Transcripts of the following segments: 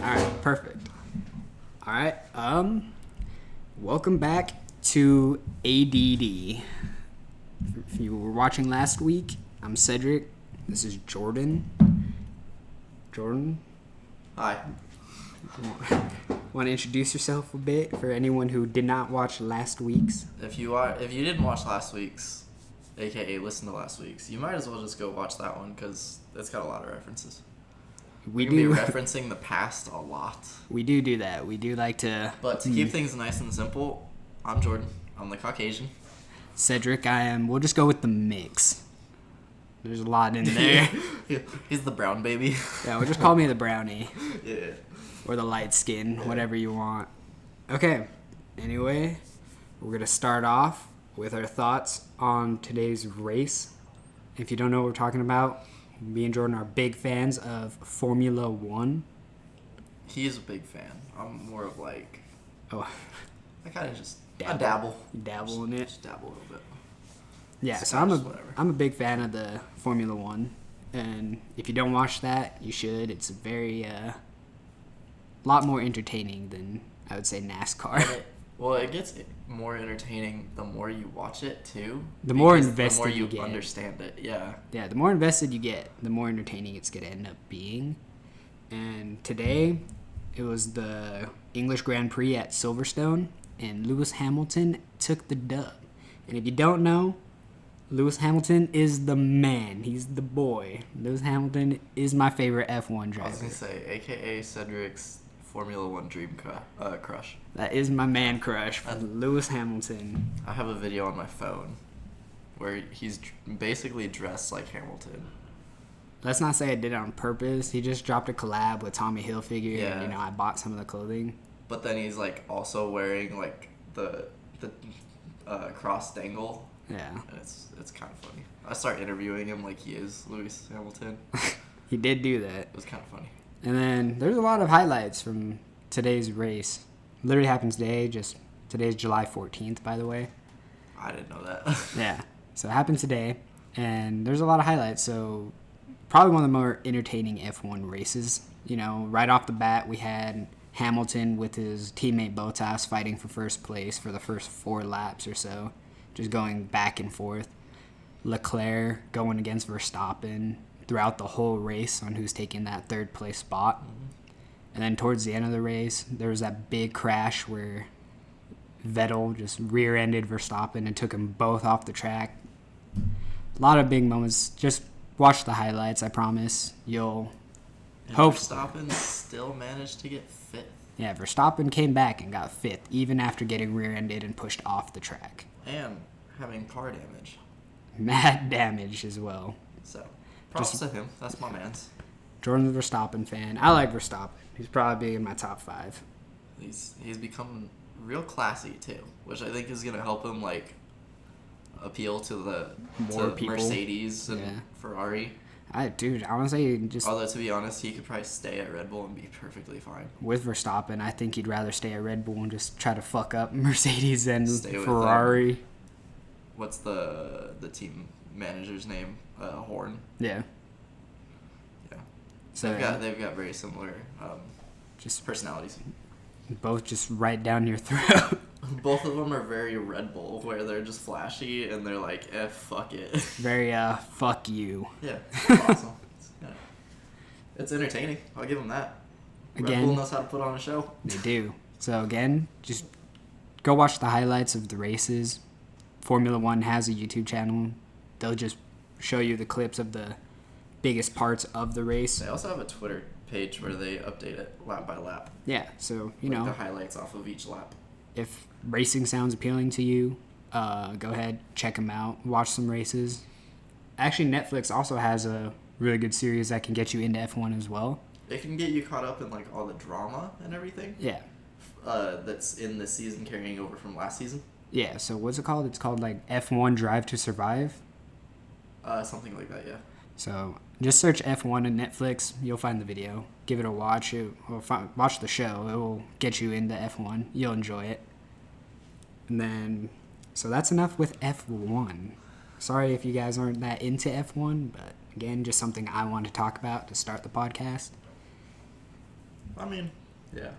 All right, perfect. All right, welcome back to A.D.D. If you were watching last week, I'm Xetric. This is Jordan. Jordan? Hi. Want to introduce yourself a bit for anyone who did not watch last week's? If you didn't watch last week's, aka listen to last week's, you might as well just go watch that one because it's got a lot of references. We We're do be referencing the past a lot. We do that. We do like to. But to keep things nice and simple, I'm Jordan. I'm the Caucasian. Xetric, I am. We'll just go with the mix. There's a lot in there. He's the brown baby. Yeah, well, just call me the brownie. Yeah. Or the light skin, whatever you want. Okay, anyway, we're going to start off with our thoughts on today's race. If you don't know what we're talking about, me and Jordan are big fans of Formula One. He's a big fan. I'm more of like... Oh, I kind of just... dabble. I dabble. You dabble in it? Just dabble a little bit. Yeah, It's so I'm a big fan of the Formula One. And if you don't watch that, you should. It's a very... lot more entertaining than, I would say, NASCAR. It gets more entertaining the more you watch it, too. The more invested the more you get. understand it, yeah. Yeah, the more invested you get, the more entertaining it's going to end up being. And today, it was the English Grand Prix at Silverstone, and Lewis Hamilton took the dub. And if you don't know, Lewis Hamilton is the man. He's the boy. Lewis Hamilton is my favorite F1 driver. I was going to say, a.k.a. Cedric's Formula One dream crush. That is my man crush, Lewis Hamilton. I have a video on my phone where he's basically dressed like Hamilton. Let's not say I did it on purpose. He just dropped a collab with Tommy Hilfiger, Yeah. and I bought some of the clothing. But then he's like also wearing like the cross dangle. Yeah. And it's kind of funny. I start interviewing him like he is Lewis Hamilton. He did do that. It was kind of funny. And then there's a lot of highlights from today's race. Literally happened today. Today's July 14th, by the way. I didn't know that. Yeah. So it happened today, and there's a lot of highlights. So probably one of the more entertaining F1 races. You know, right off the bat, we had Hamilton with his teammate Bottas fighting for first place for the first 4 laps or so, just going back and forth. Leclerc going against Verstappen throughout the whole race on who's taking that third place spot. Mm-hmm. And then towards the end of the race, there was that big crash where Vettel just rear-ended Verstappen and took them both off the track. A lot of big moments. Just watch the highlights, I promise. You'll hope. Verstappen still managed to get 5th. Yeah, Verstappen came back and got 5th, even after getting rear-ended and pushed off the track. And having car damage. Mad damage as well. So, props to him. That's my man's. Jordan's a Verstappen fan. I like Verstappen. He's probably in my top 5. He's become real classy too, which I think is gonna help him like appeal to More people. Mercedes and Ferrari. Dude, I want to say just... Although, to be honest, he could probably stay at Red Bull and be perfectly fine. With Verstappen, I think he'd rather stay at Red Bull and just try to fuck up Mercedes and Stay with Ferrari. What's the team manager's name? Horn. Yeah. Yeah. So they've got very similar just personalities. Both just right down your throat. Both of them are very Red Bull, where they're just flashy and they're like, fuck it. Very, fuck you. Yeah, it's awesome. It's entertaining. I'll give them that. Again, Red Bull knows how to put on a show. They do. So again, just go watch the highlights of the races. Formula One has a YouTube channel. They'll just show you the clips of the biggest parts of the race. They also have a Twitter page where they update it lap by lap. Yeah, so, you know. The highlights off of each lap. If racing sounds appealing to you, go ahead, check them out, watch some races. Actually, Netflix also has a really good series that can get you into F1 as well. It can get you caught up in like all the drama and everything. Yeah. That's in this season carrying over from last season. Yeah, so what's it called? It's called like F1 Drive to Survive. Something like that, yeah. So just search F1 on Netflix. You'll find the video. Give it a watch. Watch the show. It will get you into F1. You'll enjoy it. And then, so that's enough with F1. Sorry if you guys aren't that into F1, but again, just something I want to talk about to start the podcast. I mean, yeah.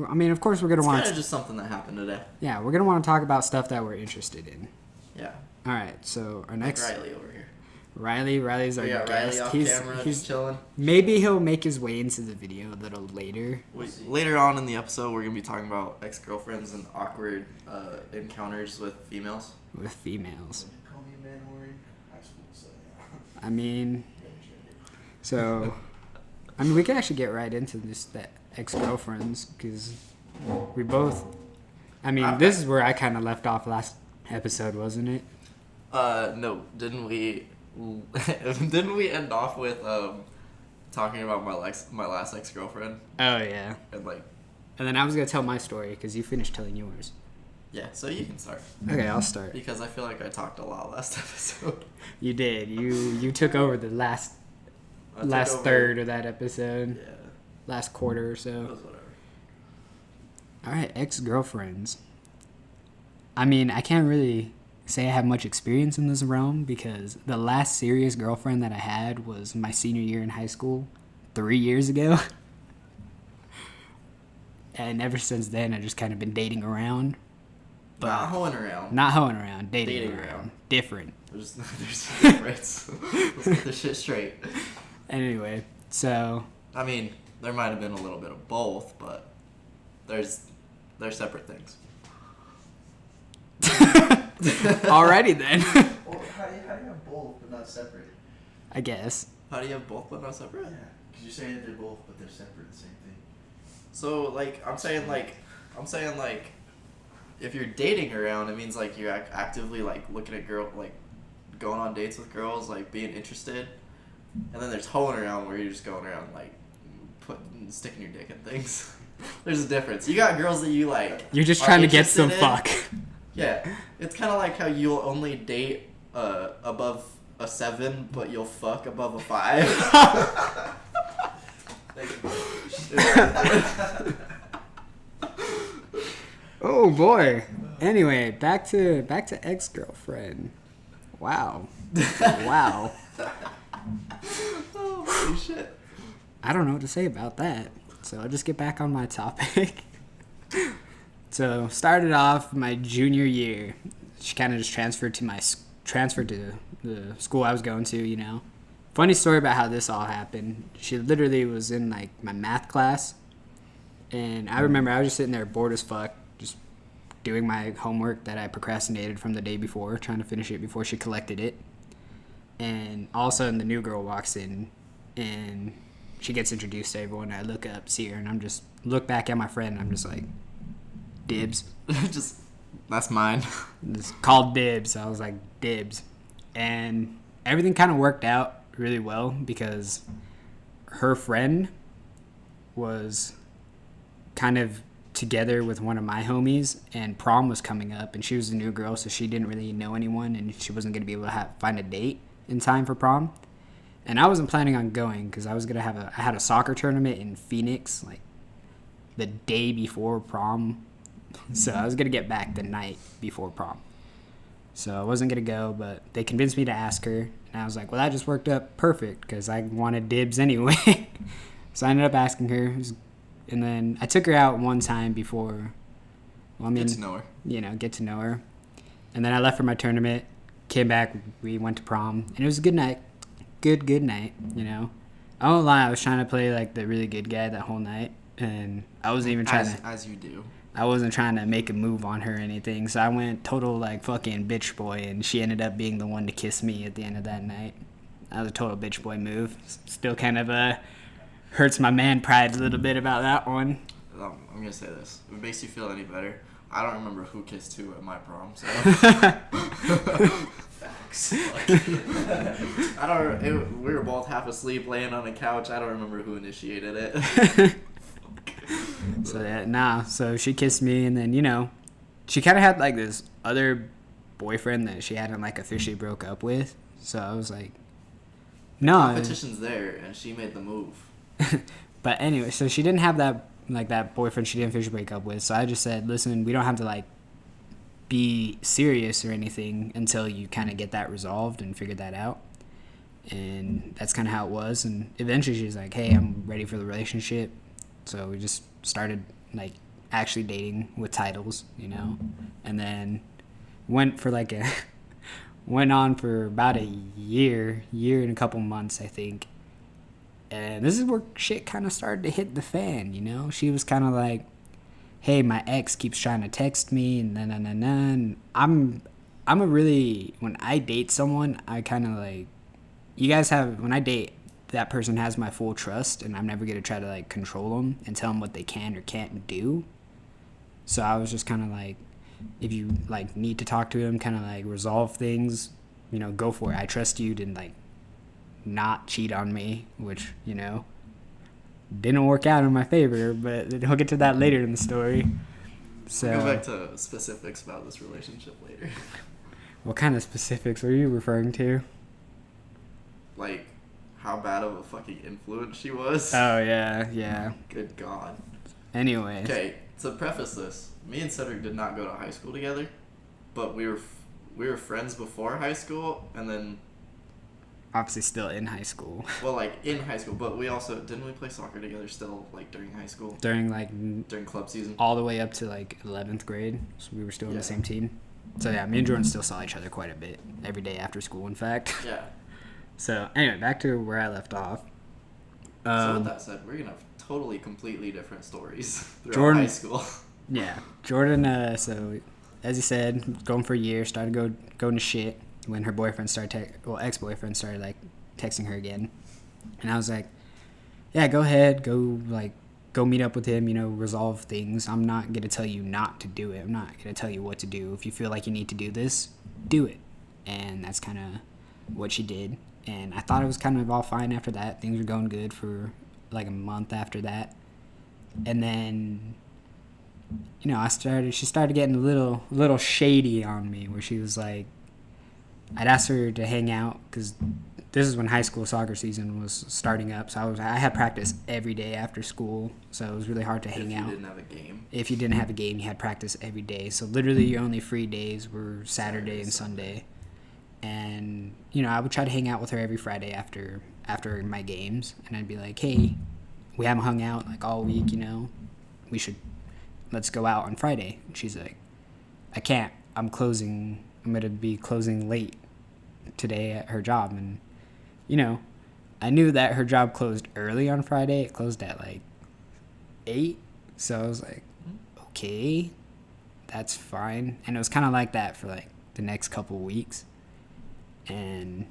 I mean, of course, we're going to want It's kind of just something that happened today. Yeah, we're going to want to talk about stuff that we're interested in. Yeah. All right, so our next... Like Riley over here. Riley's our guest. Riley off camera, he's chilling. Maybe he'll make his way into the video a little later. Later on in the episode, we're going to be talking about ex-girlfriends and awkward encounters with females. With females. Call me a man or in high school, so yeah. I mean... So... I mean, we can actually get right into that ex-girlfriends, because we both... I mean, this is where I kind of left off last episode, wasn't it? No, didn't we end off with talking about my last ex-girlfriend? Oh, yeah. And then I was going to tell my story, because you finished telling yours. Yeah, so you can start. Okay, I'll start. Because I feel like I talked a lot last episode. You did. You took over the last third of that episode. Yeah. Last quarter or so. It was whatever. All right, ex-girlfriends. I mean, I can't really say I have much experience in this realm because the last serious girlfriend that I had was my senior year in high school 3 years ago. And ever since then, I've just kind of been dating around. But not hoeing around. Not hoeing around. Dating around. Different. There's a difference. Let's get this shit straight. Anyway, so... I mean, there might have been a little bit of both, but they're separate things. Alrighty then. Well, how do you have both but not separate? I guess. How do you have both but not separate? Yeah, because you're saying they're both but they're separate, the same thing. So, I'm saying, if you're dating around, it means, you're actively, looking at going on dates with girls, being interested. And then there's hoeing around where you're just going around, sticking your dick in things. There's a difference. You got girls that you, You're just trying to get some fuck. Yeah. It's kind of like how you'll only date above a 7, but you'll fuck above a 5. Oh boy. Anyway, back to ex-girlfriend. Wow. Wow. Oh, holy shit. I don't know what to say about that. So I'll just get back on my topic. So started off my junior year. She kind of just transferred to the school I was going to, Funny story about how this all happened. She literally was in my math class. And I remember I was just sitting there bored as fuck, just doing my homework that I procrastinated from the day before, trying to finish it before she collected it. And all of a sudden the new girl walks in and she gets introduced to everyone. I look up, see her, and I'm just look back at my friend and I'm just like, dibs. That's mine. It's called dibs. I was like, dibs. And everything kind of worked out really well because her friend was kind of together with one of my homies, and prom was coming up, and she was a new girl, so she didn't really know anyone, and she wasn't going to be able to find a date in time for prom. And I wasn't planning on going because I was going to I had a soccer tournament in Phoenix the day before prom. So I was going to get back the night before prom. So I wasn't going to go, but they convinced me to ask her. And I was like, well, that just worked up perfect because I wanted dibs anyway. So I ended up asking her. And then I took her out one time before. Well, get to know her. Get to know her. And then I left for my tournament, came back, we went to prom. And it was a good night. Good night, I won't lie, I was trying to play the really good guy that whole night. And I wasn't even trying to... As you do. I wasn't trying to make a move on her or anything, so I went total fucking bitch boy, and she ended up being the one to kiss me at the end of that night. That was a total bitch boy move. Still kind of hurts my man pride a little bit about that one. I'm gonna say this. If it makes you feel any better, I don't remember who kissed who at my prom, so... Facts. We were both half asleep laying on a couch. I don't remember who initiated it. So she kissed me, and then she kind of had this other boyfriend that she hadn't officially broke up with. So I was like, no, competition's there, and she made the move. But anyway, so she didn't have that boyfriend she didn't officially break up with. So I just said, listen, we don't have to be serious or anything until you kind of get that resolved and figure that out. And that's kind of how it was. And eventually she's like, hey, I'm ready for the relationship. So we just started like actually dating with titles, you know, and then went on for about a year and a couple months, I think. And this is where shit kind of started to hit the fan, you know. She was kind of like, hey, my ex keeps trying to text me and and I'm a really, when I date someone, I kind of like, when I date, that person has my full trust, and I'm never going to try to like control them and tell them what they can or can't do. So I was just kind of like, if you like need to talk to him, kind of like resolve things, you know, go for it. I trust you to like not cheat on me, which, you know, didn't work out in my favor, but we'll get to that later in the story. So We'll go back to specifics about this relationship later. What kind of specifics are you referring to? Like, how bad of a fucking influence she was. Oh, yeah. Good God. Anyways. Okay, to preface this, me and Cedric did not go to high school together, but we were friends before high school, and then... Obviously still in high school. Well, like, in high school, but we also... Didn't we play soccer together still, like, during high school? During Club season? All the way up to, like, 11th grade, so we were still on the same team. So, yeah, me and Jordan still saw each other quite a bit. Every day after school, in fact. Yeah. So, anyway, back to where I left off. So with that said, we're going to have totally, completely different stories throughout Jordan, high school. Yeah. Jordan, so, as he said, going for a year, started going to shit when her boyfriend ex-boyfriend started, like, texting her again. And I was like, yeah, go ahead, go meet up with him, you know, resolve things. I'm not going to tell you not to do it. I'm not going to tell you what to do. If you feel like you need to do this, do it. And that's kind of what she did. And I thought it was kind of all fine after that. Things were going good for like a month after that. And then, you know, she started getting a little shady on me, where she was like, I'd ask her to hang out, because this is when high school soccer season was starting up. So I had practice every day after school. So it was really hard to hang out. If you didn't have a game. If you didn't have a game, you had practice every day. So literally your only free days were Saturday and Sunday. And, you know, I would try to hang out with her every Friday after my games. And I'd be like, hey, we haven't hung out like all week, you know. Let's go out on Friday. And she's like, I can't. I'm going to be closing late today at her job. And, you know, I knew that her job closed early on Friday. It closed at like 8. So I was like, okay, that's fine. And it was kind of like that for like the next couple weeks. And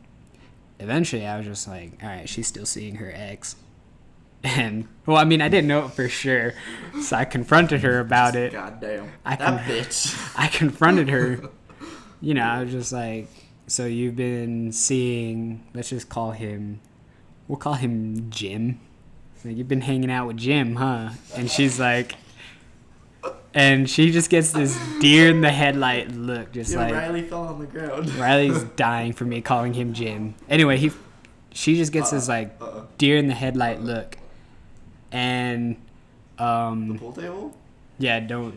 eventually I was just like, all right, she's still seeing her ex. And, well, I mean, I didn't know it for sure. So I confronted her about it. Goddamn. Bitch. I confronted her. You know, I was just like, so you've been seeing, we'll call him Jim. Like, you've been hanging out with Jim, huh? And she's like, and she just gets this deer in the headlight look, just like Riley fell on the ground. Riley's dying for me calling him Jim. Anyway, she just gets this like deer in the headlight look, and the pool table. Yeah, don't.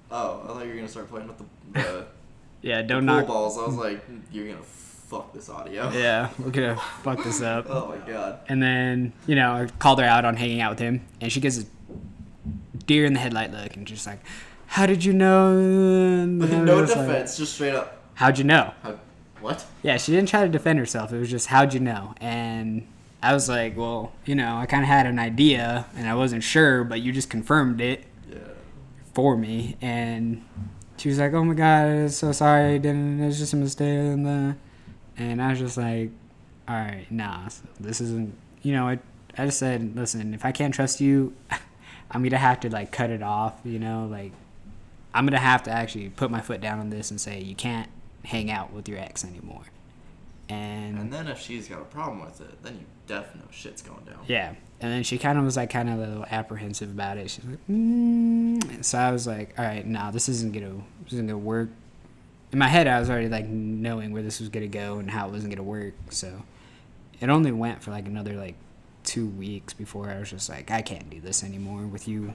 Oh, I thought you were gonna start playing with the yeah, don't the pool knock balls. I was like, you're gonna fuck this audio. Yeah, we're gonna fuck this up. Oh my god. And then, you know, I called her out on hanging out with him, and she gets this deer in the headlight look, and just like, how did you know? No defense, just straight up. How'd you know? What? Yeah, she didn't try to defend herself. It was just, how'd you know? And I was like, well, you know, I kind of had an idea, and I wasn't sure, but you just confirmed it for me. And she was like, oh my god, so sorry, it was just a mistake. And I was just like, all right, nah, this isn't, you know, I just said, listen, if I can't trust you, I'm going to have to, like, cut it off, you know? Like, I'm going to have to actually put my foot down on this and say, you can't hang out with your ex anymore. And then if she's got a problem with it, then you definitely know shit's going down. Yeah. And then she kind of was, like, kind of a little apprehensive about it. She's like, So I was like, all right, nah, this isn't going to work. In my head, I was already, like, knowing where this was going to go and how it wasn't going to work. So it only went for, like, another, like, 2 weeks before I was just like, I can't do this anymore with you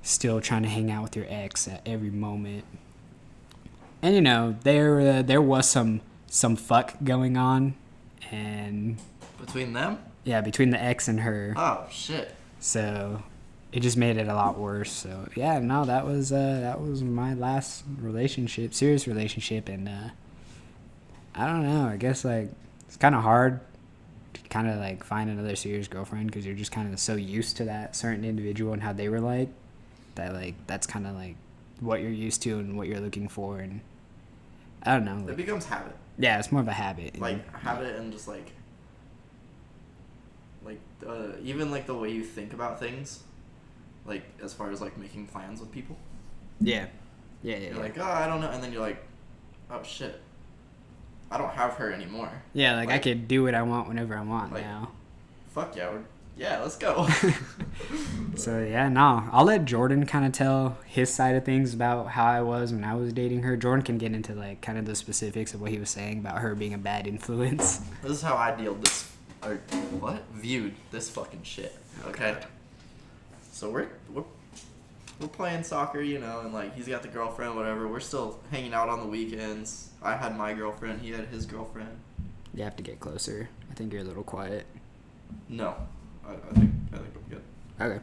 still trying to hang out with your ex at every moment. And, you know, there was some fuck going on. And between them? Yeah, between the ex and her. Oh, shit. So it just made it a lot worse. So yeah, no, that was my last relationship, serious relationship, and I don't know. I guess like it's kind of hard to kind of like find another serious girlfriend because you're just kind of so used to that certain individual and how they were like that. Like that's kind of like what you're used to and what you're looking for, and I don't know. Like, it becomes habit. Yeah, it's more of a habit. Like habit and just like even like the way you think about things, like as far as like making plans with people. Yeah. You're like, oh, I don't know, and then you're like, oh shit, I don't have her anymore. Yeah, like I could do what I want whenever I want like, now. Fuck yeah, let's go. So yeah, no, I'll let Jordan kind of tell his side of things about how I was when I was dating her. Jordan can get into like kind of the specifics of what he was saying about her being a bad influence. This is how I viewed this fucking shit. Okay. So we're playing soccer, you know, and like he's got the girlfriend, whatever. We're still hanging out on the weekends. I had my girlfriend, he had his girlfriend. You have to get closer. I think you're a little quiet. No, I think I'm good. Okay.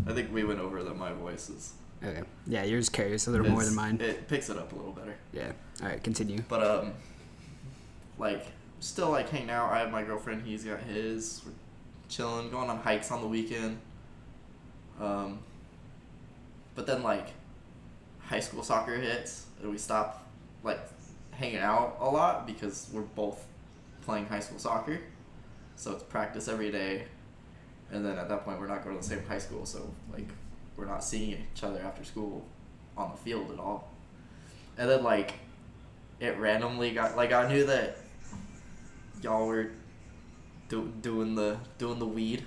I think we went over that my voice is. Okay. Yeah, yours carries a little more than mine. It picks it up a little better. Yeah. All right, continue. But like still like hanging out. I have my girlfriend. He's got his. We're chilling, going on hikes on the weekend. But then like high school soccer hits and we stop like hanging out a lot because we're both playing high school soccer. So it's practice every day. And then at that point we're not going to the same high school, so like we're not seeing each other after school on the field at all. And then like it randomly got like I knew that y'all were doing the weed.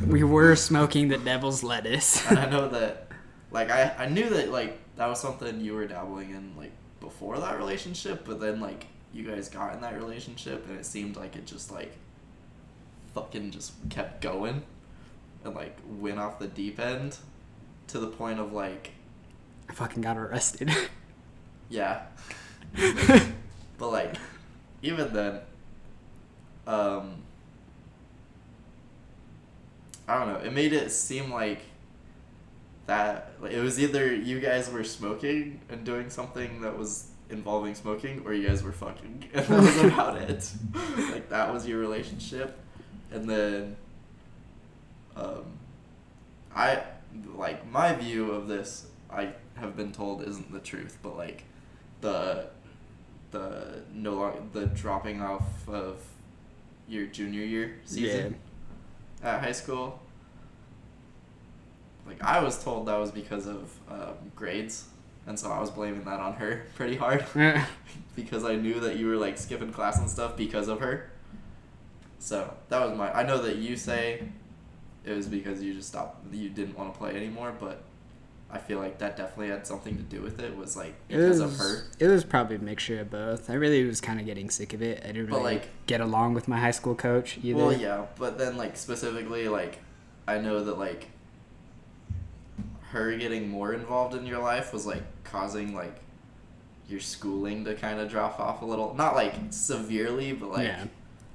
We were smoking the devil's lettuce. And I know that like I knew that like that was something you were dabbling in like before that relationship, but then like you guys got in that relationship and it seemed like it just like fucking just kept going and like went off the deep end to the point of like I fucking got arrested. Yeah. But like even then I don't know, it made it seem like that like, it was either you guys were smoking and doing something that was involving smoking or you guys were fucking, and that was about it. Like that was your relationship. And then I like my view of this I have been told isn't the truth, but like the dropping off of your junior year season at high school, like I was told that was because of grades, and so I was blaming that on her pretty hard because I knew that you were like skipping class and stuff because of her. So that was I know that you say it was because you didn't want to play anymore, but I feel like that definitely had something to do with it, was like because of her. It was probably a mixture of both. I really was kind of getting sick of it. I didn't really get along with my high school coach either. Well, yeah, but then like specifically, like I know that like her getting more involved in your life was like causing like your schooling to kind of drop off a little. Not like severely, but like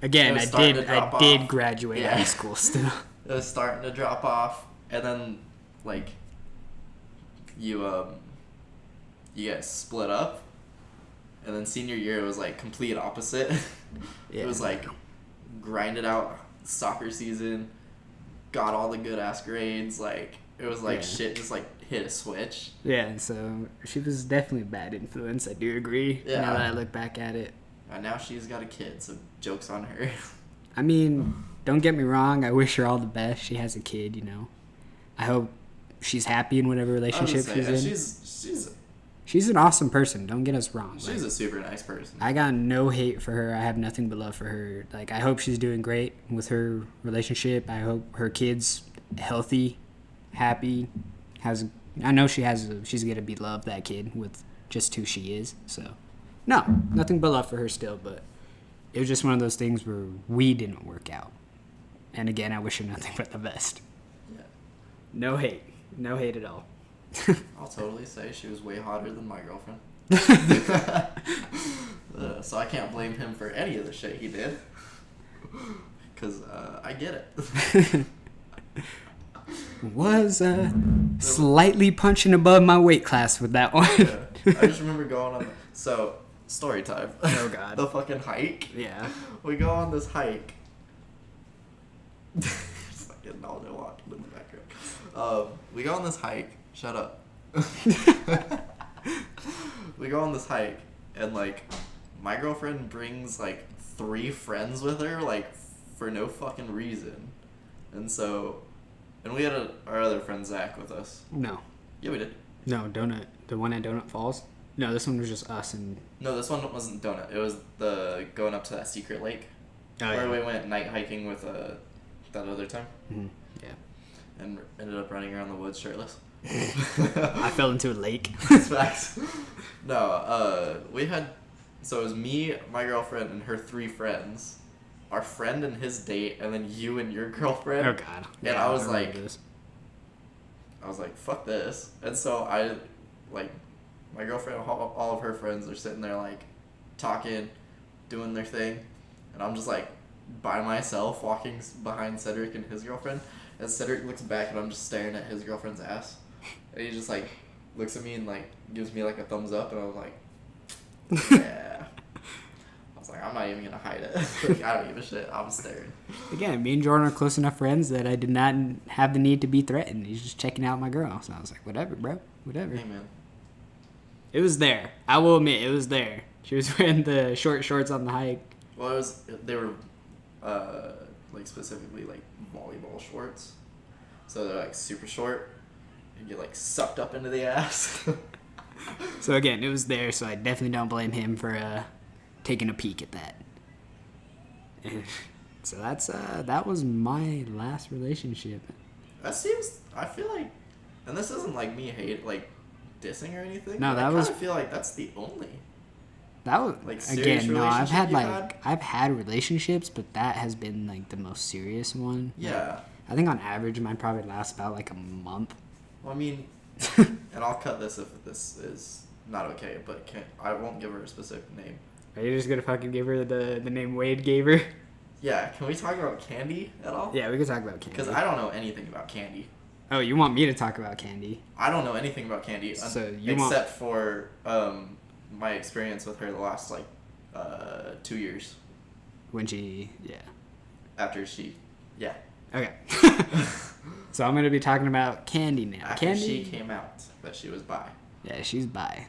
again, I did graduate high school still. It was starting to drop off, and then like you guys split up, and then senior year it was like complete opposite. It was like grinded out soccer season, got all the good ass grades, like it was like shit just like hit a switch. Yeah, so she was definitely a bad influence, I do agree. Yeah. Now that I look back at it. And now she's got a kid, so joke's on her. I mean, don't get me wrong, I wish her all the best. She has a kid, you know. I hope she's happy in whatever relationship she's in. She's an awesome person, don't get us wrong. She's a super nice person. I got no hate for her. I have nothing but love for her. Like, I hope she's doing great with her relationship. I hope her kid's healthy, happy. I know she's going to be loved, that kid, with just who she is. So, no, nothing but love for her still, but it was just one of those things where we didn't work out. And again, I wish her nothing but the best. Yeah. No hate. No hate at all. I'll totally say she was way hotter than my girlfriend. So I can't blame him for any of the shit he did. Because I get it. Was slightly punching above my weight class with that one. Yeah. I just remember going on. So story time. Oh God. The fucking hike. Yeah. We go on this hike. Fucking all they walking in the background. We go on this hike. Shut up. We go on this hike, and like, my girlfriend brings like 3 friends with her, like, for no fucking reason, and we had our other friend Zach with us. No. Yeah, we did. No, Donut. The one at Donut Falls? No, this one was just us and... No, this one wasn't Donut. It was the going up to that secret lake. Where we went night hiking with that other time. Mm-hmm. Yeah. And ended up running around the woods shirtless. I fell into a lake. That's facts. No, we had... So it was me, my girlfriend, and her 3 friends. Our friend and his date, and then you and your girlfriend. Oh, God. And Yeah, I was remember like... this. I was like, fuck this. And so my girlfriend and all of her friends are sitting there, like, talking, doing their thing. And I'm just, like, by myself, walking behind Cedric and his girlfriend. And Cedric looks back, and I'm just staring at his girlfriend's ass. And he just, like, looks at me and, like, gives me, like, a thumbs up. And I'm like, yeah. I was like, I'm not even going to hide it. Like, I don't give a shit. I'm staring. Again, me and Jordan are close enough friends that I did not have the need to be threatened. He's just checking out my girl. So I was like, whatever, bro. Whatever. Hey, man. It was there. I will admit, it was there. She was wearing the short shorts on the hike. Well, they were, like, specifically, like, volleyball shorts. So they're, like, super short. And get, like, sucked up into the ass. So again, it was there, so I definitely don't blame him for taking a peek at that. So that was my last relationship. That seems, I feel like, and this isn't, like, me dissing or anything. No, but that was... I feel like that's the only. That was, like, serious again, no, I've had, relationship I've had relationships, but that has been, like, the most serious one. Yeah. Like, I think on average, mine probably lasts about, like, a month. Well, I mean, and I'll cut this if this is not okay, but I won't give her a specific name. Are you just gonna fucking give her the name Wade gave her? Yeah, can we talk about Candy at all? Yeah, we can talk about Candy. Because I don't know anything about Candy. Oh, you want me to talk about Candy? I don't know anything about Candy, So except for my experience with her the last, like, 2 years. When she, yeah. After she, yeah. Okay. So I'm gonna be talking about Candy now. After Candy, she came out that she was bi. yeah, she's bi.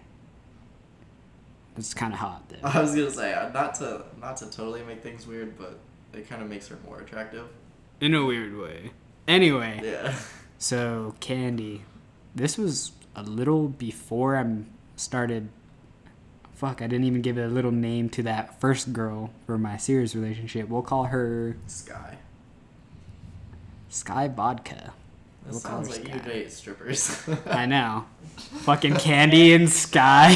It's kind of hot though. I was gonna say not to totally make things weird, but it kind of makes her more attractive. In a weird way. Anyway. Yeah. So Candy, this was a little before I started. Fuck, I didn't even give a little name to that first girl for my serious relationship. We'll call her Sky Vodka. That We'll call sounds her like Sky. you date strippers. I know. Fucking Candy and Sky.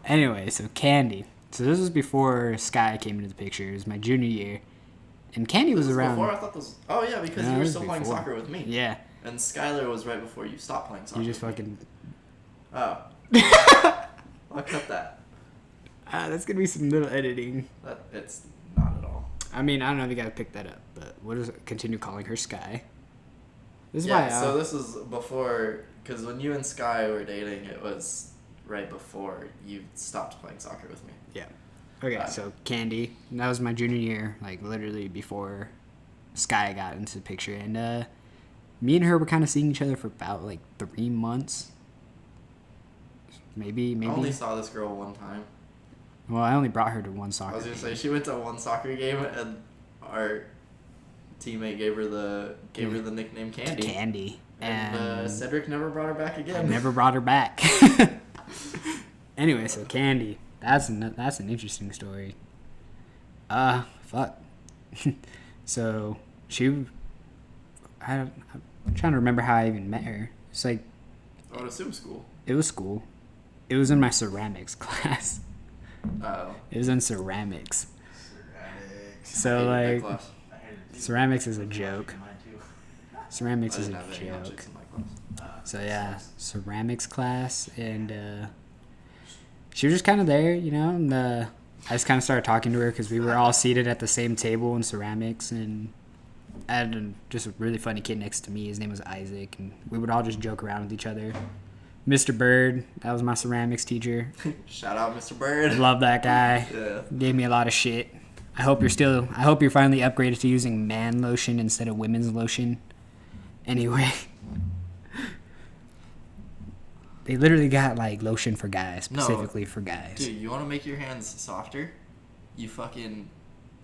Anyway, so Candy. So this was before Sky came into the picture. It was my junior year. And Candy was around. Before I thought this. Oh yeah, because No, you it were was still playing before. soccer with me. Yeah. And Skylar was right before you stopped playing soccer. You just fucking... Oh. I'll cut that. That's going to be some little editing. It's not at all. I mean, I don't know if you got to pick that up, but we'll just continue calling her Sky. This is Yeah, why... so this is before... Because when you and Sky were dating, it was right before you stopped playing soccer with me. Yeah. Okay, so Candy. That was my junior year, like literally before Sky got into the picture. And me and her were kind of seeing each other for about like 3 months. Maybe. I only saw this girl one time. Well, I only brought her to one soccer I was going to game. say, she went to one soccer game, and our teammate gave her the nickname Candy. Candy. And Cedric never brought her back again. I never brought her back. Anyway, so Candy. That's an interesting story. Fuck. So I'm trying to remember how I even met her. It's like I would assume school. it was school. It was in my ceramics class. Oh. It was in ceramics. Ceramics. So like class. I hated it. ceramics is a joke. Mine too. Ceramics I is a didn't have any joke. objects in my class. So yeah, ceramics class, and she was just kind of there, you know. And I just kind of started talking to her because we were all seated at the same table in ceramics, and I had just a really funny kid next to me. His name was Isaac, and we would all just joke around with each other. Mr. Bird, that was my ceramics teacher. Shout out, Mr. Bird. Love that guy. Yeah. Gave me a lot of shit. I hope you're finally upgraded to using man lotion instead of women's lotion. Anyway. They literally got like lotion for guys, specifically for guys. Dude, you want to make your hands softer? You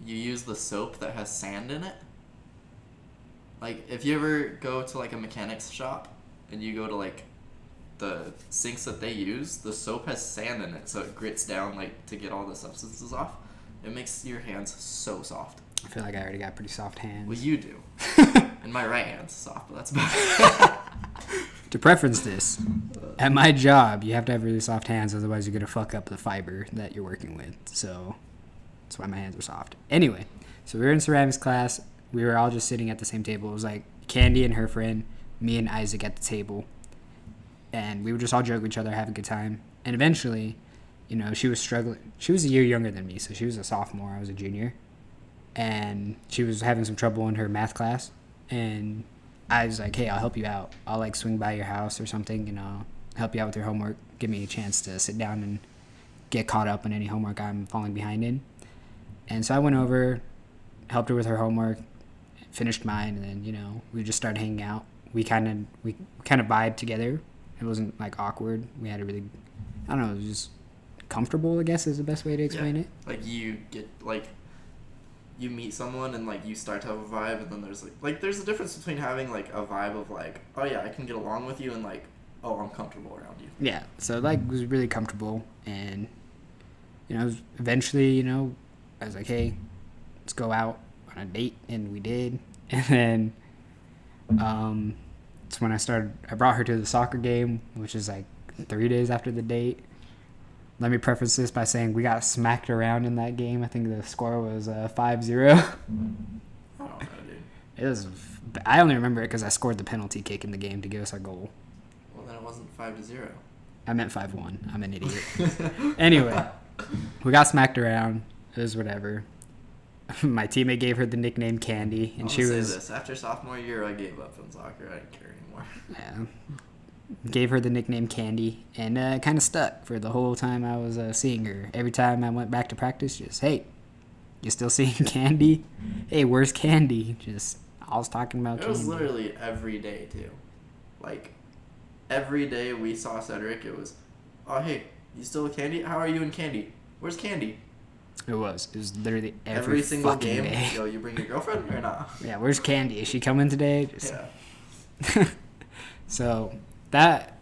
use the soap that has sand in it. Like, if you ever go to like a mechanic's shop and you go to like the sinks that they use, the soap has sand in it, so it grits down like to get all the substances off. It makes your hands so soft. I feel like I already got pretty soft hands. Well, you do. And my right hand's soft, but that's about it. To preference this, at my job, you have to have really soft hands, otherwise you're going to fuck up the fiber that you're working with. So that's why my hands are soft. Anyway, so we were in ceramics class. We were all just sitting at the same table. It was like Candy and her friend, me and Isaac at the table. And we would just all joke with each other, have a good time. And eventually, she was struggling. She was a year younger than me, so she was a sophomore. I was a junior. And she was having some trouble in her math class. And I was like, hey, I'll help you out. I'll like swing by your house or something, help you out with your homework. Give me a chance to sit down and get caught up on any homework I'm falling behind in. And so I went over, helped her with her homework, finished mine, and then, we just started hanging out. We kind of vibed together. It wasn't like awkward. We had a really, I don't know, it was just comfortable, I guess is the best way to explain it. Like you get you meet someone and like you start to have a vibe, and then there's a difference between having like a vibe of like, oh yeah, I can get along with you, and like, oh, I'm comfortable around you. Yeah, so like it was really comfortable, and eventually, I was like, hey, let's go out on a date, and we did. And then it's when I brought her to the soccer game, which is like 3 days after the date. Let me preface this by saying we got smacked around in that game. I think the score was 5-0. I don't know, dude. I only remember it because I scored the penalty kick in the game to give us our goal. Well, then it wasn't 5-0. I meant 5-1. I'm an idiot. Anyway, we got smacked around. It was whatever. My teammate gave her the nickname Candy, and she was. Say this. After sophomore year, I gave up on soccer. I didn't care anymore. Yeah. Gave her the nickname Candy, and it kind of stuck for the whole time I was seeing her. Every time I went back to practice, just, hey, you still seeing Candy? Hey, where's Candy? Just, I was talking about Candy. It was literally every day, too. Like, every day we saw Cedric, it was, oh, hey, you still with Candy? How are you and Candy? Where's Candy? It was literally every single fucking game. day. Yo, you bring your girlfriend or not? Yeah, where's Candy? Is she coming today? Just... Yeah. So... That,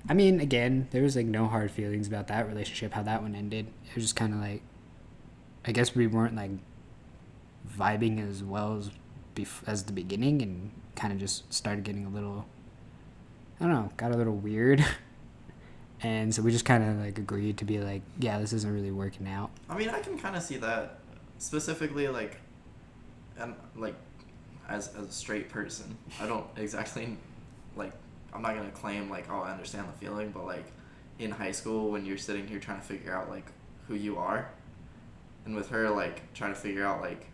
I mean, again, there was like no hard feelings about that relationship, how that one ended. It was just kind of like, I guess we weren't like vibing as well as the beginning, and kind of just started getting a little, I don't know, got a little weird. And so we just kind of like agreed to be like, yeah, this isn't really working out. I mean, I can kind of see that specifically, like, and like as a straight person, I don't exactly like. I'm not going to claim, like, oh, I understand the feeling, but, like, in high school when you're sitting here trying to figure out, like, who you are, and with her, like, trying to figure out, like,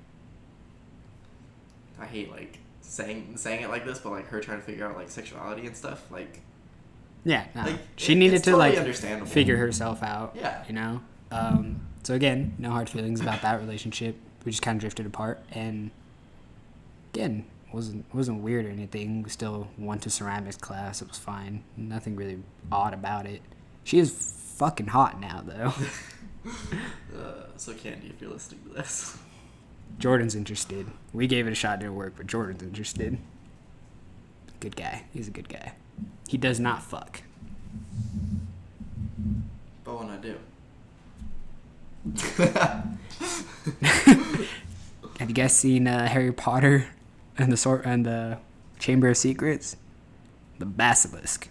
I hate, like, saying it like this, but, like, her trying to figure out, like, sexuality and stuff, like... Yeah, no. Like, she needed to, totally like, figure herself out, yeah. So, again, no hard feelings about that relationship. We just kind of drifted apart, and, again... wasn't weird or anything. We still went to ceramics class. It was fine. Nothing really odd about it. She is fucking hot now, though. So Candy, if you're listening to this, Jordan's interested. We gave it a shot, didn't work, but Jordan's interested. Good guy. He's a good guy. He does not fuck. But when I do. Have you guys seen Harry Potter and the Chamber of Secrets? The basilisk.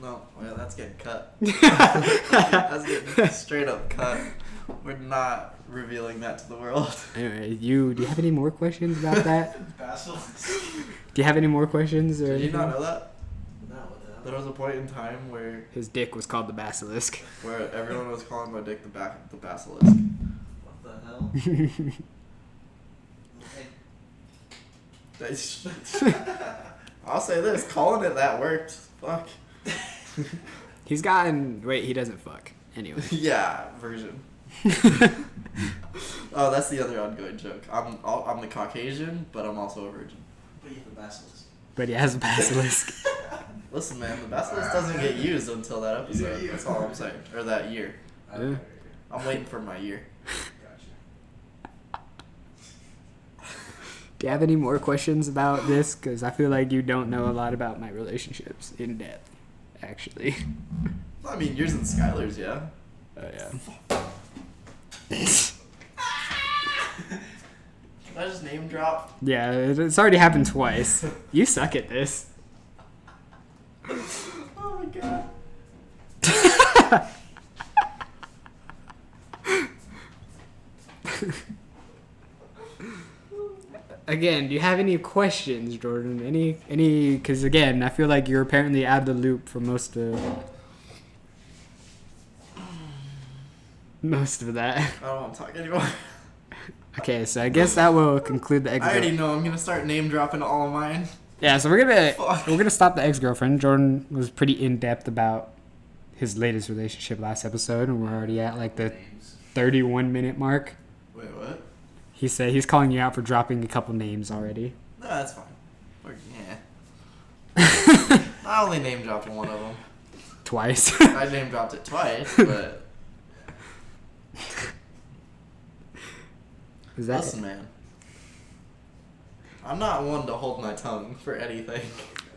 No, well, that's getting cut. That's getting straight up cut. We're not revealing that to the world. Anyway, do you have any more questions about that? Basilisk. Do you have any more questions? Or Did you anything? not know that? No, what the hell? There was a point in time where His dick was called the basilisk. everyone was calling my dick the basilisk. What the hell? Hey, I'll say this, calling it that worked. Fuck. He's gotten... Wait, he doesn't fuck. Anyway. Yeah, version. Oh, that's the other ongoing joke. I'm the Caucasian, but I'm also a virgin. But you have a basilisk. But he has a basilisk. Listen, man, the basilisk doesn't get used until that episode. That's all I'm saying. Or that year. Yeah. I'm waiting for my year. Gotcha. Do you have any more questions about this? Because I feel like you don't know a lot about my relationships in depth, actually. I mean, yours and Skylar's, yeah. Oh, yeah. Can I just name drop? Yeah, it's already happened twice. You suck at this. Oh my god. Again, do you have any questions, Jordan? Any? Because again, I feel like you're apparently out of the loop for most of that. I don't want to talk anymore. Okay, so I guess that will conclude the ex. I already know I'm gonna start name dropping all of mine. Yeah, so Fuck. we're gonna stop the ex-girlfriend. Jordan was pretty in depth about his latest relationship last episode, and we're already at like the Names. 31-minute mark. Wait, what? He said he's calling you out for dropping a couple names already. No, that's fine. Yeah. I only name dropped one of them. Twice. I name dropped it twice, but Is that listen, man. I'm not one to hold my tongue for anything.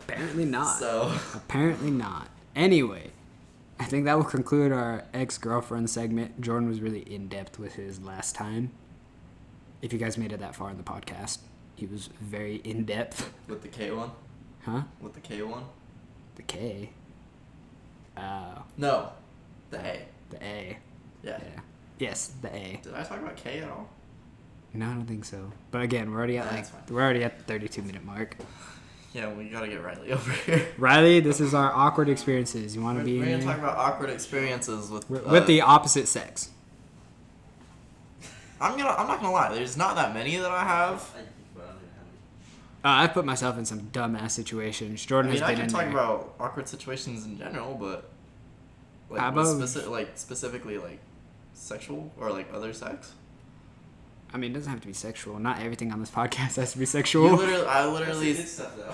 Apparently not. So Apparently not. Anyway, I think that will conclude our ex-girlfriend segment. Jordan was really in-depth with his last time. If you guys made it that far in the podcast, he was very in-depth. with the K one, Huh? with the K one. The K. No, the A. The A. Yeah. Yeah. Yes, the A. Did I talk about K at all? No, I don't think so. But again, we're already at That's fine. the 32-minute mark. Yeah, we gotta get Riley over here. Riley, this is our awkward experiences. You want to be We're in gonna there? talk about awkward experiences with With the opposite sex. I'm not gonna lie. There's not that many that I have. I've put myself in some dumbass situations. Jordan I mean, has I been can in talk there. about awkward situations in general, but like How with about- specifically like sexual or like other sex. I mean, it doesn't have to be sexual. Not everything on this podcast has to be We sexual.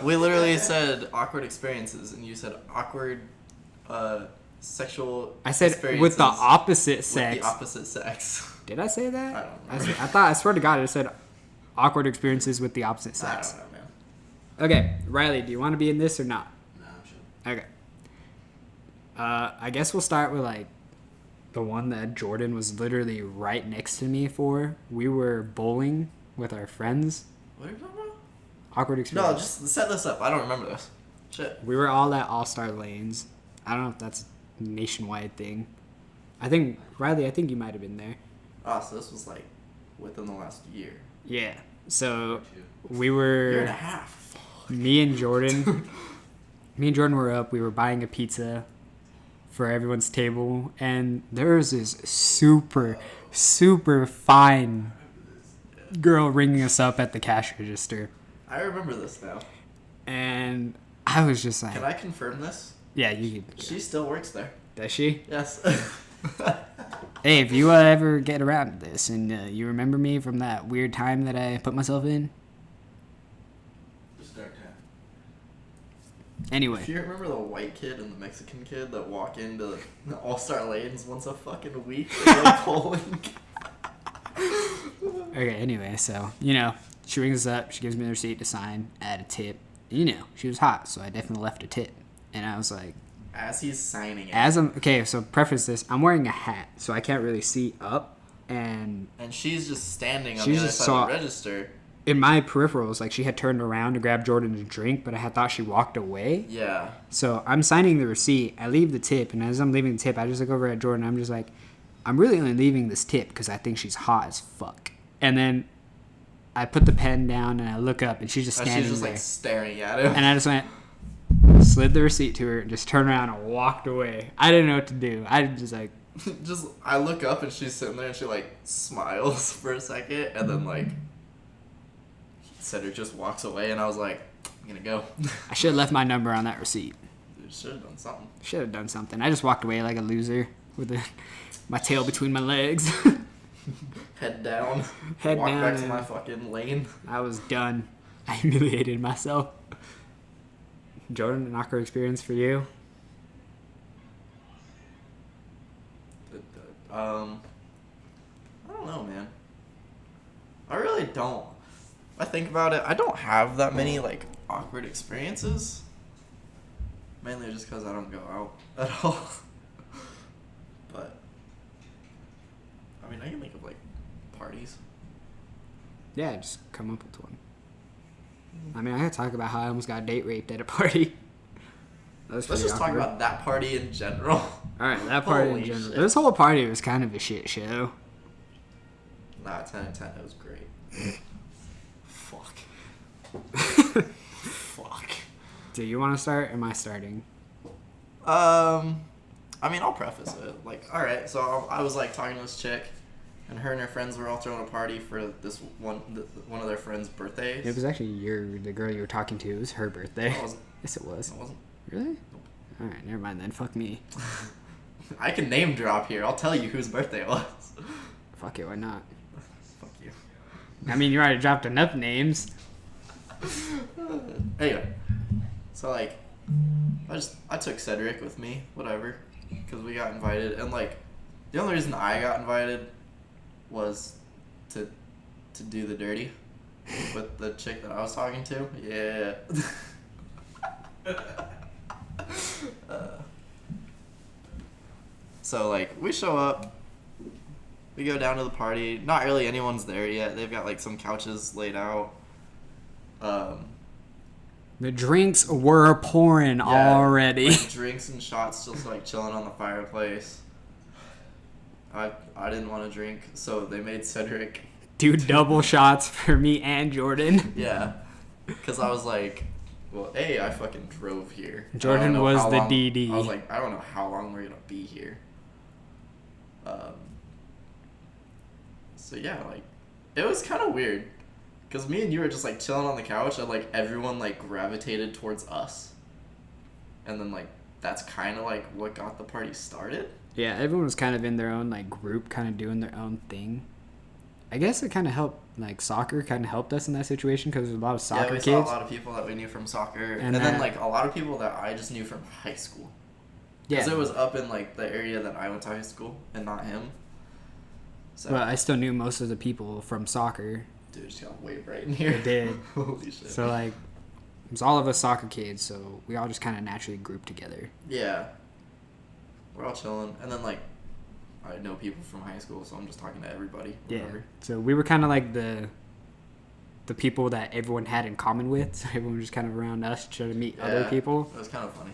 literally said awkward experiences, and you said awkward sexual. I said with the experiences opposite with sex. the opposite sex. Did I say that? I don't I, know. thought, I swear to God, it said awkward experiences with the opposite I sex. don't know, man. Okay, Riley, do you want to be in this or not? Nah, I'm sure. Okay. I guess we'll start with like the one that Jordan was literally right next to me for. We were bowling with our friends. What are you talking about? Awkward experience. No, just set this up. I don't remember this. Shit. We were all at All-Star Lanes. I don't know if that's a nationwide thing. I think, Riley, I think you might have been there. Oh, so this was like within the last year. Yeah. So we Year and a were, half. me and Jordan were up. We were buying a pizza for everyone's table. And there was this super, super fine girl ringing us up at the cash register. I remember this now. And I was just like, Can I confirm this? yeah, you could. She still works there. Does she? Yes. Hey, if you ever get around to this and you remember me from that weird time that I put myself in, Just start time. anyway. Do you remember the white kid and the Mexican kid that walk into the All-Star Lanes once a fucking week to go bowling? Okay, anyway, so, she rings us up, she gives me the receipt to sign, add a tip. She was hot, so I definitely left a tip. And I was like, As he's signing it. okay, so preface this, I'm wearing a hat, so I can't really see up, and And she's just standing on She's the other just side saw- of the register. in my peripherals, like, she had turned around to grab Jordan a drink, but I had thought she walked away. Yeah. So I'm signing the receipt, I leave the tip, and as I'm leaving the tip, I just look over at Jordan, I'm just like, I'm really only leaving this tip because I think she's hot as fuck. And then I put the pen down, and I look up, and she's just And standing she's just there. like staring at him. And I just went, slid the receipt to her, and just turned around and walked away. I didn't know what to do. I just like, I look up and she's sitting there and she like smiles for a second and then like Cedric just walks away, and I was like, I'm gonna go. I should have left my number on that receipt. Dude, should have done something. Should have done something. I just walked away like a loser with my tail between my legs. Head down. Head walk down. back to my fucking lane. I was done. I humiliated myself. Jordan, an awkward experience for you? I don't know, man. I really don't. I think about it, I don't have that many, like, awkward experiences. Mainly just because I don't go out at all. But, I mean, I can think of, like, parties. Yeah, just come up with one. I mean, I gotta talk about how I almost got date raped at a party. Let's just talk about that party in general. Alright, that party Holy in general. shit. This whole party was kind of a shit show. Nah, 10 out of 10, it was great. Fuck. Fuck. Do you want to start or am I starting? I mean, I'll preface it. Like, alright, so I was, like, talking to this chick, and her and her friends were all throwing a party for this one of their friends' birthdays. It was actually the girl you were talking to. It was her birthday. No, it wasn't. Yes, it was. It wasn't. Really? Nope. Alright, never mind then. Fuck me. I can name drop here. I'll tell you whose birthday it was. Fuck it, why not? Fuck you. I mean, you already dropped enough names. Anyway, so like, I took Cedric with me, whatever, because we got invited, and like, the only reason I got invited was to do the dirty with the chick that I was talking to. Yeah. So like, we show up, we go down to the party. Not really anyone's there yet. They've got like some couches laid out. The drinks were pouring already. Like drinks and shots just like chilling on the fireplace. I didn't want to drink, so they made Cedric do double shots for me and Jordan. Yeah, because I was like, well, I fucking drove here. Jordan I don't know was how the long- DD. I was like, I don't know how long we're gonna be here. So yeah, like, it was kind of weird, because me and you were just like chilling on the couch, and like everyone like gravitated towards us, and then like that's kind of like what got the party started. Yeah, everyone was kind of in their own like group, kind of doing their own thing. I guess it kind of helped, like soccer kind of helped us in that situation because there's a lot of soccer Yeah, we kids. saw a lot of people that we knew from soccer, and then that- like a lot of people that I just knew from high school. Because Yeah, it was up in like the area that I went to high school, and not him. So, but I still knew most of the people from soccer. dude, just got way bright in here. It did. Holy shit. So like, it was all of us soccer kids, so we all just kind of naturally grouped together. Yeah. We're all chilling, and then like, I know people from high school, so I'm just talking to everybody. Yeah. Whatever. So we were kind of like the people that everyone had in common with. So everyone was just kind of around us trying to meet other Yeah, people. It was kind of funny.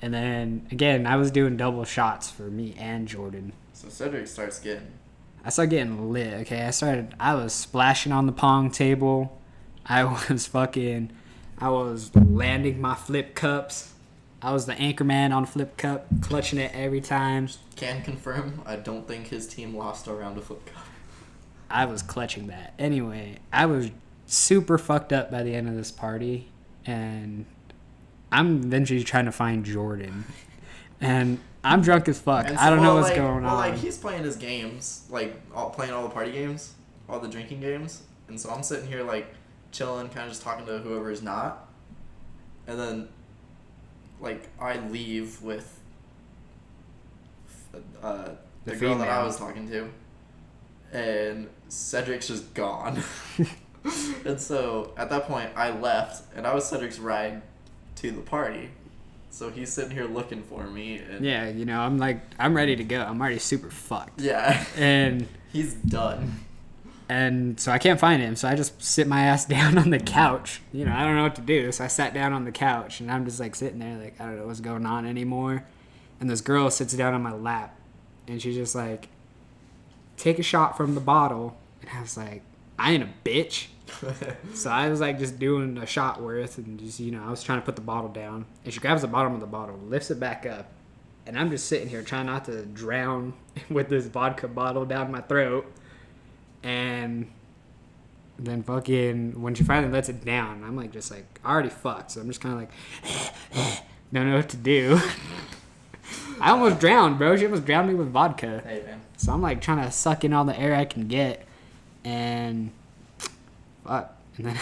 And then again, I was doing double shots for me and Jordan. So Cedric starts getting. I started getting lit. Okay, I was splashing on the pong table. I was landing my flip cups. I was the anchor man on flip cup, clutching it every time. Can confirm, I don't think his team lost a round of flip cup. I was clutching that. Anyway, I was super fucked up by the end of this party, and I'm eventually trying to find Jordan. And I'm drunk as fuck. And I don't know what's like, going on. Like, he's playing his games, like, playing all the party games, all the drinking games. And so I'm sitting here, like, chilling, kind of just talking to whoever is not. And then, like, I leave with the girl that I female. was talking to. And Cedric's just gone. And so, at that point, I left, and I was Cedric's ride to the party. So he's sitting here looking for me. And Yeah, I'm ready to go. I'm already super fucked. Yeah. And He's done. so I can't find him. So I just sit my ass down on the couch. I don't know what to do. So I sat down on the couch, and I'm just like sitting there like, I don't know what's going on anymore. And this girl sits down on my lap, and she's just like, take a shot from the bottle. And I was like, I ain't a bitch. So I was like just doing a shot worth, and just I was trying to put the bottle down, and she grabs the bottom of the bottle, lifts it back up, and I'm just sitting here trying not to drown with this vodka bottle down my throat, and then fucking when she finally lets it down, I'm like just like I already fucked, so I'm just kind of like don't know what to do. I almost drowned, bro. She almost drowned me with vodka. Hey, man. So I'm like trying to suck in all the air I can get, and fuck, and then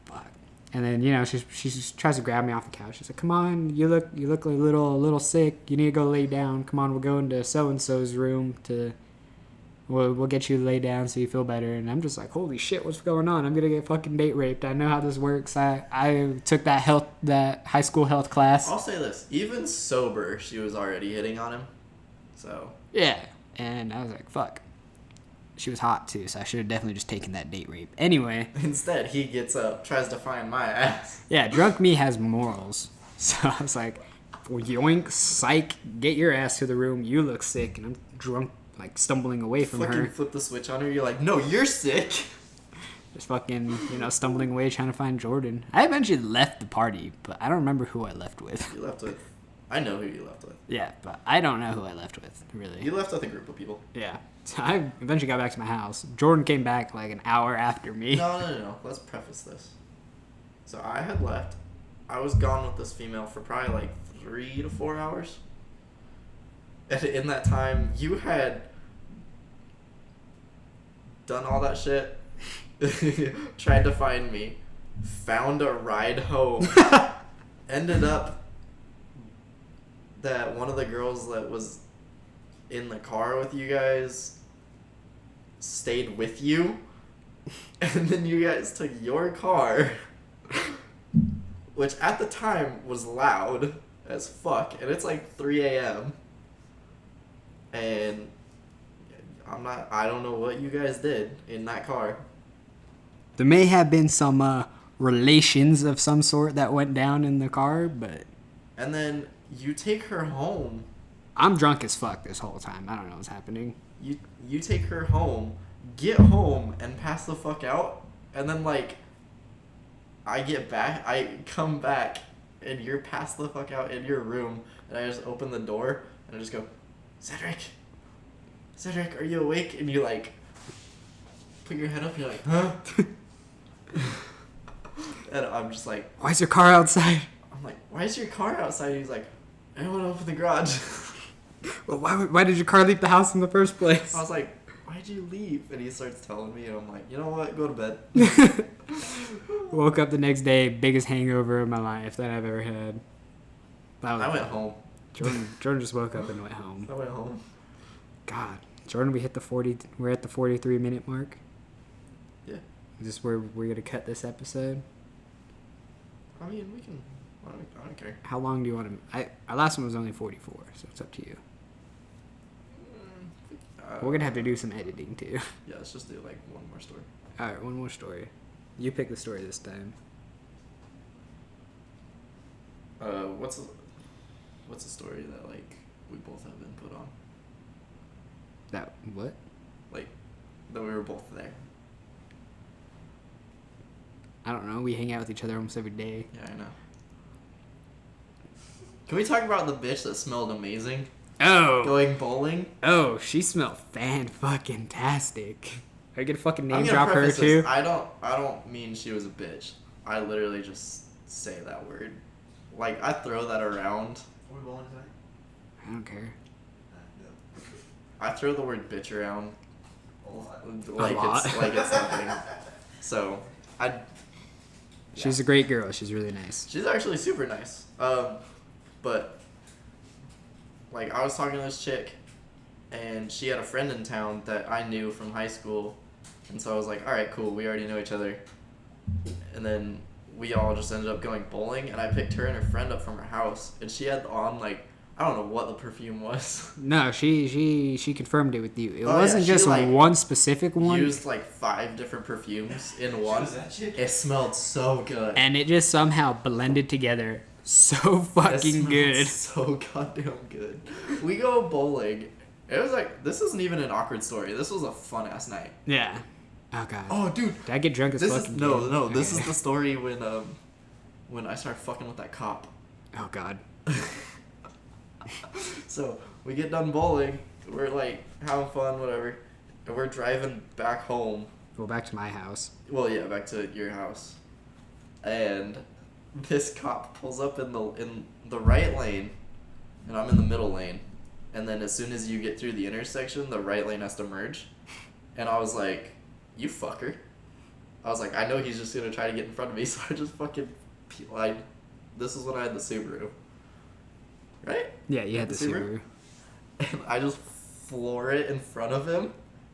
fuck, and then you know she just tries to grab me off the couch. She's like, "Come on, you look a little sick. You need to go lay down. Come on, we'll go into so and so's room to." We'll get you to lay down so you feel better. And I'm just like, holy shit, what's going on? I'm going to get fucking date raped. I know how this works. I took that high school health class. I'll say this. Even sober, she was already hitting on him. So. Yeah. And I was like, fuck. She was hot, too, so I should have definitely just taken that date rape. Anyway. Instead, he gets up, tries to find my ass. Yeah, drunk me has morals. So I was like, yoink, psych, get your ass to the room. You look sick. And I'm drunk. Like stumbling away from fucking her. Flip the switch on her. You're like, no, you're sick. Just fucking, stumbling away trying to find Jordan. I eventually left the party, but I don't remember who I left with. You left with. I know who you left with. Yeah, but I don't know who I left with, really. You left with a group of people. Yeah. So I eventually got back to my house. Jordan came back like an hour after me. No. Let's preface this. So I had left. I was gone with this female for probably like 3 to 4 hours. And in that time, you had done all that shit, tried to find me, found a ride home, ended up that one of the girls that was in the car with you guys stayed with you, and then you guys took your car, which at the time was loud as fuck, and it's like 3 a.m. and I don't know what you guys did in that car. There may have been some relations of some sort that went down in the car, but... And then you take her home. I'm drunk as fuck this whole time. I don't know what's happening. You take her home, get home, and pass the fuck out. And then, like, I come back, and you're passed the fuck out in your room. And I just open the door, and I just go, Xetric, are you awake? And you, like, put your head up, and you're like, huh? And I'm just like... Why is your car outside? I'm like, why is your car outside? And he's like, I don't want to open the garage. Well, why did your car leave the house in the first place? I was like, why'd you leave? And he starts telling me, and I'm like, you know what? Go to bed. Woke up the next day, biggest hangover of my life that I've ever had. I went home. Jordan just woke up and went home. I went home. God, Jordan, we're at the 43-minute mark. Yeah. Is this where we're gonna cut this episode? I mean, we can. I don't care. How long do you want to? Our last one was only 44, so it's up to you. We're gonna have to do some editing too. Yeah, let's just do like one more story. All right, one more story. You pick the story this time. What's a story that like we both have input on? That what? Like that we were both there. I don't know. We hang out with each other almost every day. Yeah, I know. Can we talk about the bitch that smelled amazing? Oh. Going bowling? Oh, she smelled fan-fucking-tastic. Are you gonna fucking name I'm gonna drop her preface too? this. I don't mean she was a bitch. I literally just say that word. Like, I throw that around. Are we bowling tonight? I don't care. No. I throw the word bitch around A lot. like lot. it's nothing. So, She's a great girl. She's really nice. she's actually super nice. But like I was talking to this chick, and she had a friend in town that I knew from high school, and so I was like, all right, cool, we already know each other. And then we all just ended up going bowling, and I picked her and her friend up from her house, and she had on like I don't know what the perfume was. No, she confirmed it with you. It Oh, yeah, wasn't she, just like, one specific one. Used like 5 different perfumes in one. Was that chick? It smelled so good. And it just somehow blended together so It fucking smelled good. So goddamn good. We go bowling. It was like this isn't even an awkward story. This was a fun ass night. Yeah. Oh god. Oh dude, Did I get drunk as this fuck? is again? no. This Okay. is the story when I started fucking with that cop. Oh god. So we get done bowling. We're like having fun, whatever, and we're driving back home. Well, back to my house. Well, yeah, back to your house. And this cop pulls up in the right lane, and I'm in the middle lane. And then as soon as you get through the intersection, the right lane has to merge. And I was like, you fucker. I was like, I know he's just going to try to get in front of me, so I just fucking... This is when I had the Subaru. Right? Yeah, you had the Subaru. And I just floor it in front of him,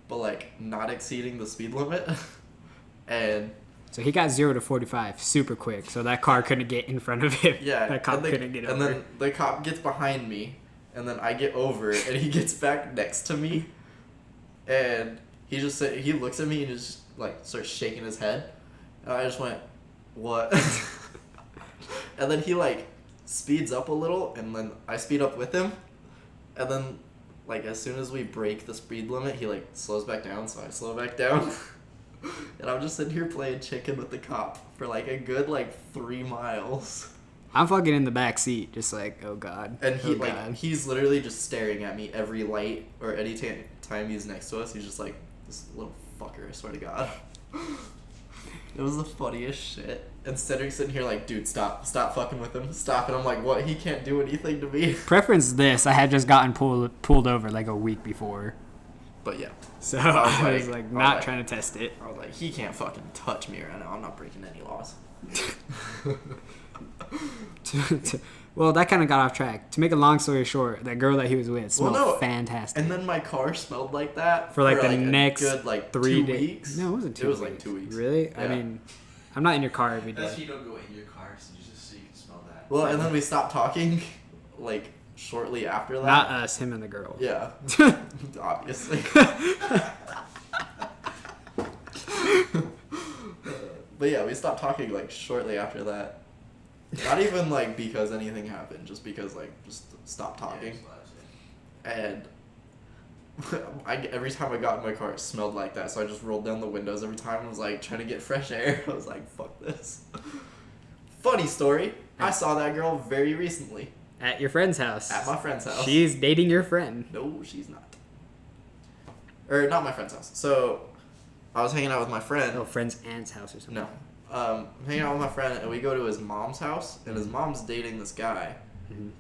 but, like, not exceeding the speed limit. And... So he got 0 to 45 super quick, so that car couldn't get in front of him. Yeah. That cop couldn't get over. And then the cop gets behind me, and then I get over, and he gets back next to me, and he looks at me and just, like, starts shaking his head. And I just went, what? And then he, like, speeds up a little, and then I speed up with him. And then, like, as soon as we break the speed limit, he, like, slows back down, so I slow back down. And I'm just sitting here playing chicken with the cop for, like, a good, like, 3 miles. I'm fucking in the back seat, just like, oh god. And he, oh god. he's literally just staring at me every light, or any time he's next to us, he's just like, this little fucker, I swear to God. It was the funniest shit. And Cedric's sitting here like, dude, stop fucking with him, stop. And I'm like, what? He can't do anything to me. Preference this, I had just gotten pulled over like a week before. But yeah. So I was like not trying to test it. I was like, he can't fucking touch me right now. I'm not breaking any laws. Well, that kind of got off track. To make a long story short, that girl that he was with smelled fantastic. And then my car smelled like that for like the next good, like, 3 2 days. weeks. No, it wasn't 2 weeks. It was like 2 weeks. Really? Yeah. I mean, I'm not in your car every That's day. why you don't go in your car, so you can smell that. Well, and then we stopped talking, like, shortly after that. Not us, him and the girl. Yeah. Obviously. But yeah, we stopped talking, like, shortly after that. Not even, like, because anything happened, just because, like, just stopped talking. And every time I got in my car, it smelled like that, so I just rolled down the windows every time and was, like, trying to get fresh air. I was like, fuck this. Funny story, I saw that girl very recently. At your friend's house. At my friend's house. She's dating your friend. No, she's not. Or, not my friend's house. So, I was hanging out with my friend. Oh, friend's aunt's house or something. No. I'm hanging out with my friend, and we go to his mom's house, and his mom's dating this guy. Mm-hmm.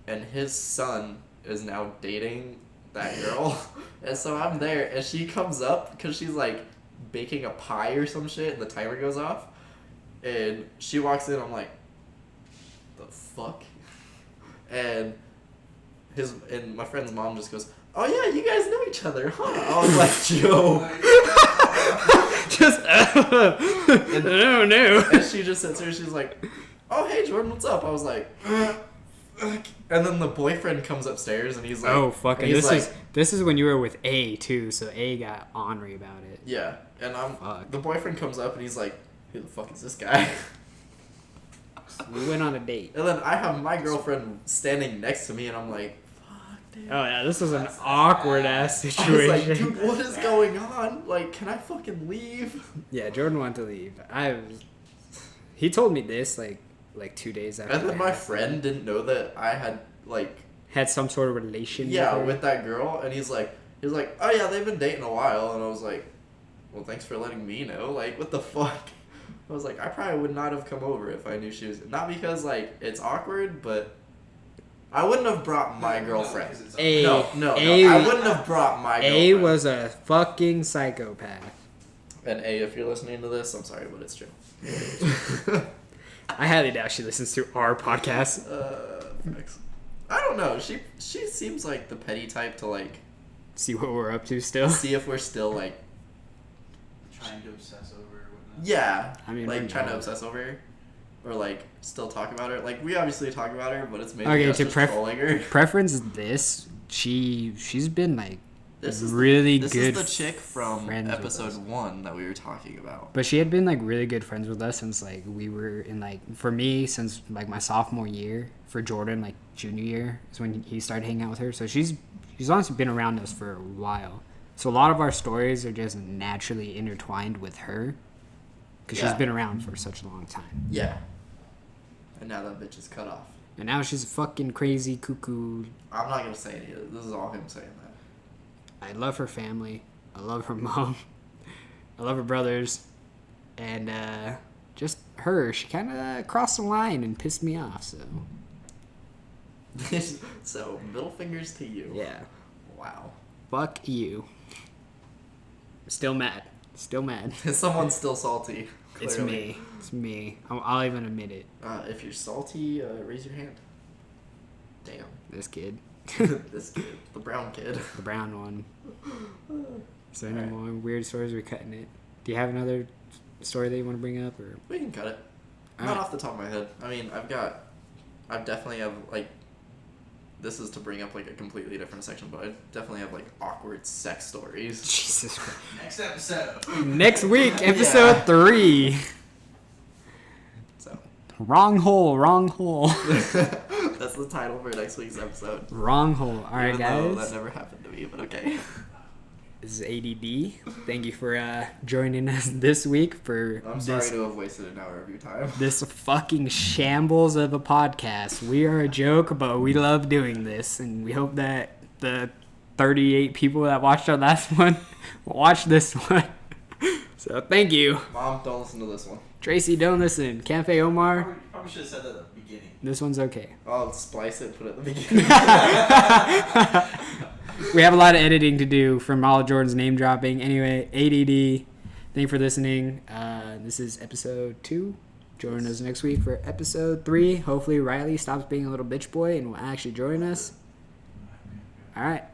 And his son is now dating that girl. And so I'm there, and she comes up, because she's, like, baking a pie or some shit, and the timer goes off. And she walks in, I'm like, the fuck? And my friend's mom just goes, oh yeah, you guys know each other, huh? I was like, yo. Just, no. And she just sits there, she's like, oh hey Jordan, what's up? I was like, fuck. And then the boyfriend comes upstairs, and he's like, oh fucking, this is when you were with A too, so A got ornery about it. Yeah, and Fuck. the boyfriend comes up, and he's like, who the fuck is this guy? We went on a date. And then I have my girlfriend standing next to me, and I'm like, fuck, dude. Oh yeah, this was an awkward ass I was situation. like, dude, what is going on? Like, can I fucking leave? Yeah, Jordan wanted to leave. He told me this like 2 days after. And then my that. friend didn't know that I had, like, Had some sort of relation. yeah, with her. with that girl, and he was like, oh yeah, they've been dating a while, and I was like, well, thanks for letting me know. Like, what the fuck? I was like, I probably would not have come over if I knew she was, not because, like, it's awkward, but I wouldn't have brought my girlfriend. No, I wouldn't have brought my girlfriend. A was a fucking psychopath. And A, if you're listening to this, I'm sorry, but it's true. I highly doubt she listens to our podcast. Thanks. I don't know. She seems like the petty type to, like, See what we're up to still. see if we're still, like, Trying to obsess over or whatnot. yeah, I mean, like, we're trying to not. obsess over her. Or, like, still talk about her. Like, we obviously talk about her, but it's mainly Okay, us to just trolling her. Preference is this. She's been like This is really this good. is the chick from friends with episode us. 1 that we were talking about. But she had been like really good friends with us since like we were in like, for me, since like my sophomore year. For Jordan, like junior year is when he started hanging out with her. So she's honestly been around us for a while. So a lot of our stories are just naturally intertwined with her because she's Yeah. been around for such a long time. Yeah. And now that bitch is cut off. And now she's a fucking crazy cuckoo. I'm not gonna say any of it. This is all him saying that. I love her family. I love her mom. I love her brothers. And just her. She kind of crossed the line and pissed me off, so. So, middle fingers to you. Yeah. Wow. Fuck you. Still mad. Still mad. Someone's still salty. It's Clearly. me. It's me. I'll even admit it. If you're salty, raise your hand. Damn. This kid. This kid. The brown kid. The brown one. Is there any Alright. more weird stories? We're cutting it. Do you have another story that you want to bring up? Or We can cut it. Not Alright. off the top of my head. I mean, I definitely have, like, this is to bring up, like, a completely different section, but I definitely have, like, awkward sex stories. Jesus Christ. Next episode. Next week, episode 3. So, Wrong hole, wrong hole. that's the title for next week's episode. Wrong hole. All right, Even though guys. that never happened to me, but okay. This is A.D.D. Thank you for joining us this week for I'm sorry to have wasted an hour of your time. this fucking shambles of a podcast. We are a joke, but we love doing this, and we hope that the 38 people that watched our last one will watch this one. So thank you. Mom, don't listen to this one. Tracy, don't listen. Cafe Omar, Probably should have said that at the beginning. this one's okay. I'll splice it, put it at the beginning. We have a lot of editing to do from all of Jordan's name dropping. Anyway, A.D.D. Thank you for listening. This is episode 2. Join us next week for episode 3. Hopefully Riley stops being a little bitch boy and will actually join us. All right.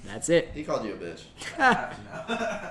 That's it. He called you a bitch. I have to know.